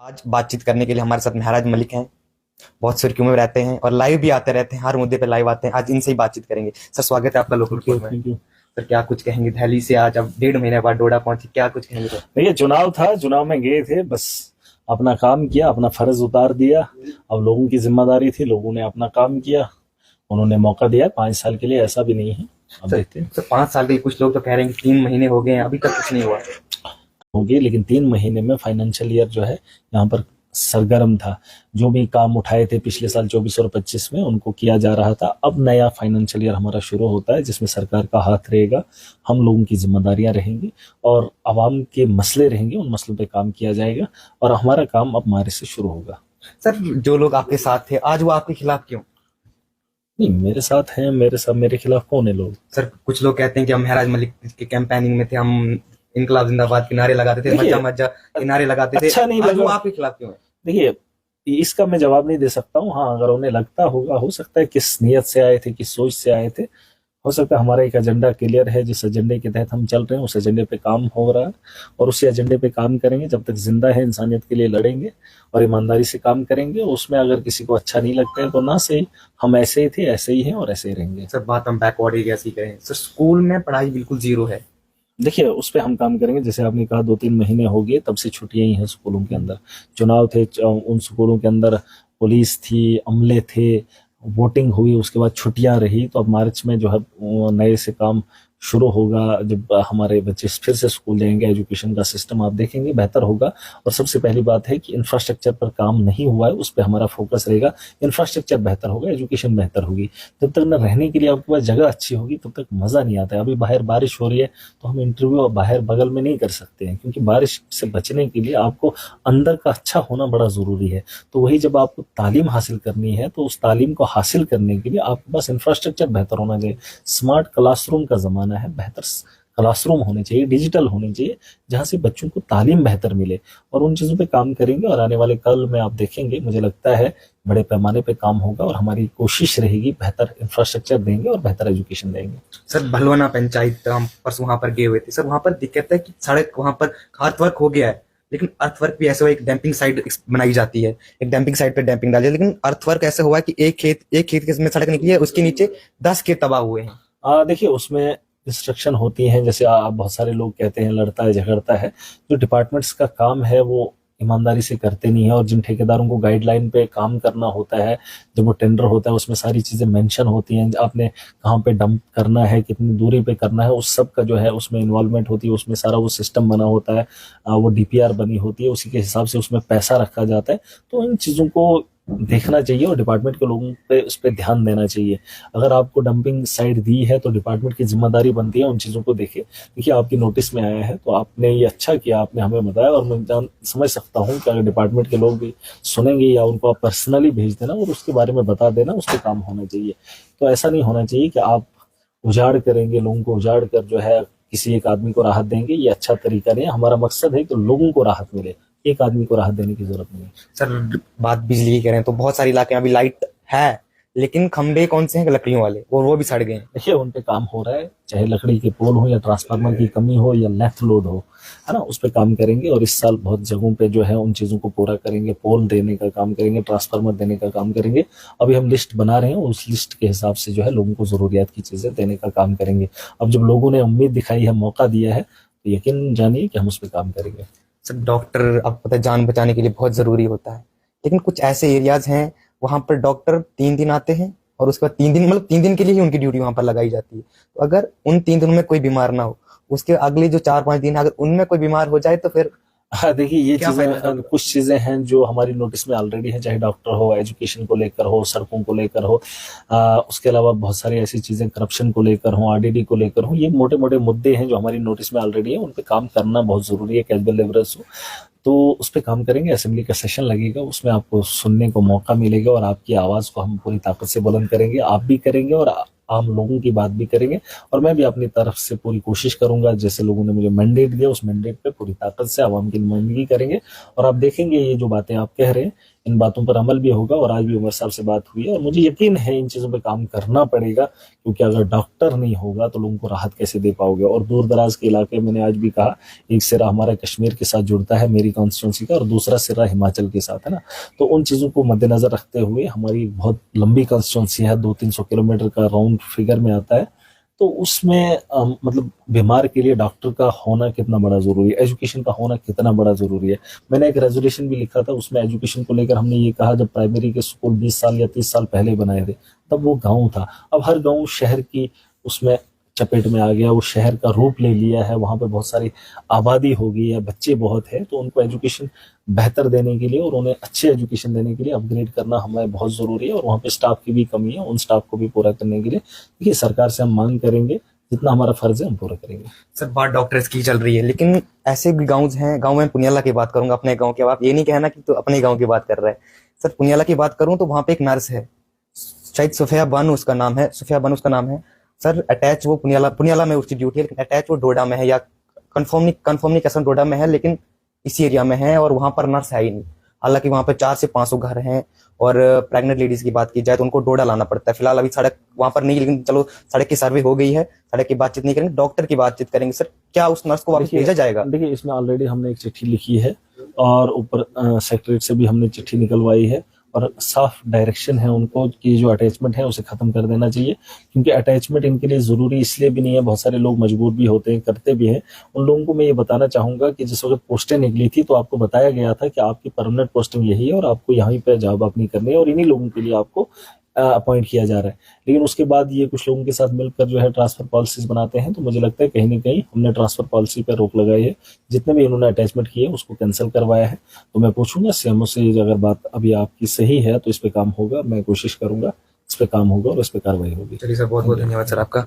आज बातचीत करने के लिए हमारे साथ महराज मलिक हैं। बहुत सुर्खियों में रहते हैं और लाइव भी आते रहते हैं, हर मुद्दे पे लाइव आते हैं। आज इनसे ही बातचीत करेंगे। सर, स्वागत है आपका लोकल रिपोर्ट में। Thank you. सर, क्या कुछ कहेंगे दिल्ली से आज अब 1.5 महीने बाद डोडा पहुंचे, क्या कुछ कहेंगे सर? देखिए, चुनाव था, चुनाव में गए थे, बस अपना काम किया, अपना फर्ज उतार दिया। अब लोगों की जिम्मेदारी थी, लोगों ने अपना काम किया, उन्होंने मौका दिया 5 साल के लिए, ऐसा भी नहीं है। अब देखते हैं। सर, 5 साल के लिए कुछ लोग तो कह रहे हैं कि 3 महीने हो गए हैं, अभी तक कुछ नहीं हुआ। होगी, लेकिन 3 महीने में फाइनेंशियल ईयर जो है यहाँ पर सरगर्म था। जो भी काम उठाए थे पिछले साल 24 और 25 में, उनको किया जा रहा था। अब नया फाइनेंशियल ईयर हमारा शुरू होता है, जिसमें सरकार का हाथ रहेगा, हम लोगों की जिम्मेदारियां रहेंगी और आवाम के मसले रहेंगे, उन मसलों पे काम किया जाएगा और हमारा काम अब मार्च से शुरू होगा। सर, जो लोग आपके साथ थे आज वो आपके खिलाफ क्यों? नहीं, मेरे साथ हैं, मेरे खिलाफ कौन है लोग? सर, कुछ लोग कहते हैं कि हम महराज मलिक के कैंपेनिंग में थे, हम इनकलाब जिंदाबाद के नारे लगाते थे, मज्जा मज्जा के नारे लगाते थे। अच्छा नहीं आज वो लगा। आपके खिलाफ क्यों है? देखिए, इसका मैं जवाब नहीं दे सकता हूँ। हाँ, अगर उन्हें लगता होगा, हो सकता है किस नियत से आए थे, किस सोच से आए थे। हो सकता है हमारा एक एजेंडा क्लियर है, जिस एजेंडे के तहत हम चल रहे हैं, उस एजेंडे पे काम हो रहा है और उसी एजेंडे पे काम करेंगे। जब तक जिंदा है, इंसानियत के लिए लड़ेंगे और ईमानदारी से काम करेंगे। उसमें अगर किसी को अच्छा नहीं लगता है तो ना सही, हम ऐसे ही थे, ऐसे ही हैं और ऐसे ही रहेंगे। सर, बात हम बैकवर्ड एरिया की करें, सर स्कूल में पढ़ाई बिल्कुल जीरो है। देखिए, उस पर हम काम करेंगे। जैसे आपने कहा 2-3 महीने हो गए, तब से छुट्टियां ही हैं स्कूलों के अंदर। चुनाव थे, उन स्कूलों के अंदर पुलिस थी, अमले थे, वोटिंग हुई, उसके बाद छुट्टियां रही। तो अब मार्च में जो है वो नए से काम शुरू होगा, जब हमारे बच्चे फिर से स्कूल जाएंगे। एजुकेशन का सिस्टम आप देखेंगे बेहतर होगा। और सबसे पहली बात है कि इंफ्रास्ट्रक्चर पर काम नहीं हुआ है, उस पर हमारा फोकस रहेगा। इंफ्रास्ट्रक्चर बेहतर होगा, एजुकेशन बेहतर होगी। जब तक न रहने के लिए आपके पास जगह अच्छी होगी, तब तक मजा नहीं आता है। अभी बाहर बारिश हो रही है तो हम इंटरव्यू बाहर बगल में नहीं कर सकते हैं, क्योंकि बारिश से बचने के लिए आपको अंदर का अच्छा होना बड़ा जरूरी है। तो वही, जब आपको तालीम हासिल करनी है तो उस तालीम को हासिल करने के लिए आपके पास इंफ्रास्ट्रक्चर बेहतर होना चाहिए। स्मार्ट क्लासरूम का जमाना है, बेहतर क्लासरूम होने चाहिए, डिजिटल होने चाहिए, जहां से बच्चों को तालीम बेहतर मिले। और उन चीजों पे काम करेंगे और आने वाले कल में आप देखेंगे, मुझे लगता है बड़े पैमाने पे काम होगा और हमारी कोशिश रहेगी बेहतर इंफ्रास्ट्रक्चर देंगे और बेहतर एजुकेशन देंगे। सर, भलवाना पंचायत हम परसों वहां पर गए हुए थे। सर, वहां पर दिक्कत है कि सड़क वहां पर अर्थवर्क हो गया है, लेकिन अर्थवर्क भी ऐसे हुआ, एक डंपिंग साइट बनाई जाती है, एक डंपिंग साइट पे डंपिंग डाली है, लेकिन अर्थवर्क ऐसे हुआ है कि एक खेत के में सड़क निकली है, उसके नीचे 10 खेत तबाह हुए हैं। देखिए, उसमें इंस्ट्रक्शन होती हैं, जैसे बहुत सारे लोग कहते हैं लड़ता है झगड़ता है। जो डिपार्टमेंट्स का काम है वो ईमानदारी से करते नहीं है। और जिन ठेकेदारों को गाइडलाइन पे काम करना होता है, जब वो टेंडर होता है, उसमें सारी चीजें मेंशन होती हैं। आपने कहाँ पे डंप करना है, कितनी दूरी पे करना है, उस सब का जो है उसमें इन्वॉल्वमेंट होती है। उसमें सारा वो सिस्टम बना होता है, वो डीपीआर बनी होती है, उसी के हिसाब से उसमें पैसा रखा जाता है। तो इन चीजों को देखना चाहिए और डिपार्टमेंट के लोगों पे उस पर ध्यान देना चाहिए। अगर आपको डंपिंग साइट दी है तो डिपार्टमेंट की जिम्मेदारी बनती है उन चीजों को देखे। देखिए, आपकी नोटिस में आया है तो आपने ये अच्छा किया, आपने हमें बताया और मैं समझ सकता हूँ कि अगर डिपार्टमेंट के लोग भी सुनेंगे या उनको आप पर्सनली भेज देना और उसके बारे में बता देना, उस पर काम होना चाहिए। तो ऐसा नहीं होना चाहिए कि आप उजाड़ करेंगे, लोगों को उजाड़ कर जो है किसी एक आदमी को राहत देंगे। ये अच्छा तरीका नहीं है। हमारा मकसद है कि लोगों को राहत मिले, एक आदमी को राहत देने की जरूरत नहीं है। सर, बात बिजली की करें तो बहुत सारे इलाके में अभी लाइट है, लेकिन खंबे कौन से हैं? लकड़ियों वाले, और वो भी सड़ गए हैं। देखिए, उन पे काम हो रहा है, चाहे लकड़ी के पोल हो या ट्रांसफार्मर की कमी हो या लेफ्ट लोड हो, है ना, उस पे काम करेंगे। और इस साल बहुत जगहों पे जो है उन चीजों को पूरा करेंगे। पोल देने का काम करेंगे, ट्रांसफार्मर देने का काम करेंगे। अभी हम लिस्ट बना रहे हैं, उस लिस्ट के हिसाब से जो है लोगों को जरूरियात की चीजें देने का काम करेंगे। अब जब लोगों ने उम्मीद दिखाई है, मौका दिया है, तो यकीन जानिए कि हम उस पर काम करेंगे। सर, डॉक्टर अब पता है जान बचाने के लिए बहुत जरूरी होता है, लेकिन कुछ ऐसे एरियाज हैं वहां पर डॉक्टर 3 दिन आते हैं और उसके बाद 3 दिन, मतलब 3 दिन के लिए ही उनकी ड्यूटी वहां पर लगाई जाती है। तो अगर उन 3 दिनों में कोई बीमार ना हो, उसके अगले जो 4-5 दिन अगर उनमें कोई बीमार हो जाए तो फिर हाँ, देखिए, ये क्या फायदा चीजें होगा? कुछ चीजें हैं जो हमारी नोटिस में ऑलरेडी हैं, चाहे डॉक्टर हो, एजुकेशन को लेकर हो, सड़कों को लेकर हो, उसके अलावा बहुत सारी ऐसी चीजें करप्शन को लेकर हो, आरडीडी को लेकर हो। ये मोटे मोटे मुद्दे हैं जो हमारी नोटिस में ऑलरेडी है, उन पे काम करना बहुत जरूरी है। कैजुअल लेबरर्स हो तो उस पर काम करेंगे। असेंबली का सेशन लगेगा, उसमें आपको सुनने को मौका मिलेगा और आपकी आवाज को हम पूरी ताकत से बुलंद करेंगे। आप भी करेंगे और आम लोगों की बात भी करेंगे। और मैं भी अपनी तरफ से पूरी कोशिश करूंगा, जैसे लोगों ने मुझे मैंडेट दिया, उस मैंडेट पे पूरी ताकत से आवाम की नुमाइंदगी करेंगे। और आप देखेंगे ये जो बातें आप कह रहे हैं, इन बातों पर अमल भी होगा। और आज भी उमर साहब से बात हुई है और मुझे यकीन है इन चीज़ों पे काम करना पड़ेगा, क्योंकि अगर डॉक्टर नहीं होगा तो लोगों को राहत कैसे दे पाओगे। और दूर दराज के इलाके, मैंने आज भी कहा, एक सिरा हमारा कश्मीर के साथ जुड़ता है मेरी कॉन्स्टिट्यूंसी का, और दूसरा सिरा हिमाचल के साथ है ना। तो उन चीज़ों को मद्देनजर रखते हुए, हमारी बहुत लंबी कॉन्स्टिट्यूंसी है, 200-300 किलोमीटर का राउंड फिगर में आता है, तो उसमें मतलब बीमार के लिए डॉक्टर का होना कितना बड़ा जरूरी है, एजुकेशन का होना कितना बड़ा जरूरी है। मैंने एक रेजोल्यूशन भी लिखा था, उसमें एजुकेशन को लेकर हमने ये कहा, जब प्राइमरी के स्कूल 20 साल या 30 साल पहले बनाए थे तब वो गांव था, अब हर गांव शहर की उसमें चपेट में आ गया, वो शहर का रूप ले लिया है, वहां पे बहुत सारी आबादी हो गई है, बच्चे बहुत है, तो उनको एजुकेशन बेहतर देने के लिए और उन्हें अच्छे एजुकेशन देने के लिए अपग्रेड करना हमें बहुत जरूरी है। और वहाँ पे स्टाफ की भी कमी है, उन स्टाफ को भी पूरा करने के लिए देखिए सरकार से हम मांग करेंगे, जितना हमारा फर्ज है हम पूरा करेंगे। सर बात डॉक्टर्स की चल रही है, लेकिन ऐसे भी गाँव हैं, गाँव में पुनियाला की बात करूंगा, अपने गाँव की, आप ये नहीं कहना कि तो अपने गाँव की बात कर रहे हैं। सर पुनियाला की बात करूं तो वहां पे एक नर्स है, शायद सुफिया बानो उसका नाम है, सुफिया बानो उसका नाम है। सर अटैच वो पुनियाला में उसकी ड्यूटी है, लेकिन अटैच वो डोडा में है, या कंफर्म नहीं कसम डोडा में है, लेकिन इसी एरिया में है, और वहां पर नर्स है ही नहीं। हालांकि वहां पे 400 से 500 घर हैं, और प्रेग्नेंट लेडीज की बात की जाए तो उनको डोडा लाना पड़ता है। फिलहाल अभी सड़क वहां पर नहीं, लेकिन चलो सड़क की सर्वे हो गई है, सड़क की बातचीत नहीं करेंगे, डॉक्टर की बातचीत करेंगे। सर क्या उस नर्स को वापस भेजा जाएगा? देखिए इसमें ऑलरेडी हमने एक चिट्ठी लिखी है और ऊपर सेक्रेटरी से भी हमने चिट्ठी निकलवाई है, और साफ डायरेक्शन है उनको कि जो अटैचमेंट है उसे खत्म कर देना चाहिए, क्योंकि अटैचमेंट इनके लिए जरूरी इसलिए भी नहीं है, बहुत सारे लोग मजबूर भी होते हैं, करते भी हैं। उन लोगों को मैं ये बताना चाहूंगा कि जिस वक्त पोस्टें निकली थी तो आपको बताया गया था कि आपकी परमानेंट पोस्टिंग यही है और आपको यहीं पे जॉब अपनी करनी है, और इन्हीं लोगों के लिए आपको अपॉइंट किया जा रहा है। लेकिन उसके बाद ये कुछ लोगों के साथ मिलकर जो है ट्रांसफर पॉलिसीज बनाते हैं, तो मुझे लगता है कहीं ना कहीं हमने ट्रांसफर पॉलिसी पर रोक लगाई है। जितने भी इन्होंने अटैचमेंट किए उसको कैंसिल करवाया है। तो मैं पूछूंगा सीएमओ से, अगर बात अभी आपकी सही है तो इस पे काम होगा, मैं कोशिश करूंगा इस पे काम होगा और इस पे कार्रवाई होगी। चलिए सर, बहुत बहुत धन्यवाद सर आपका।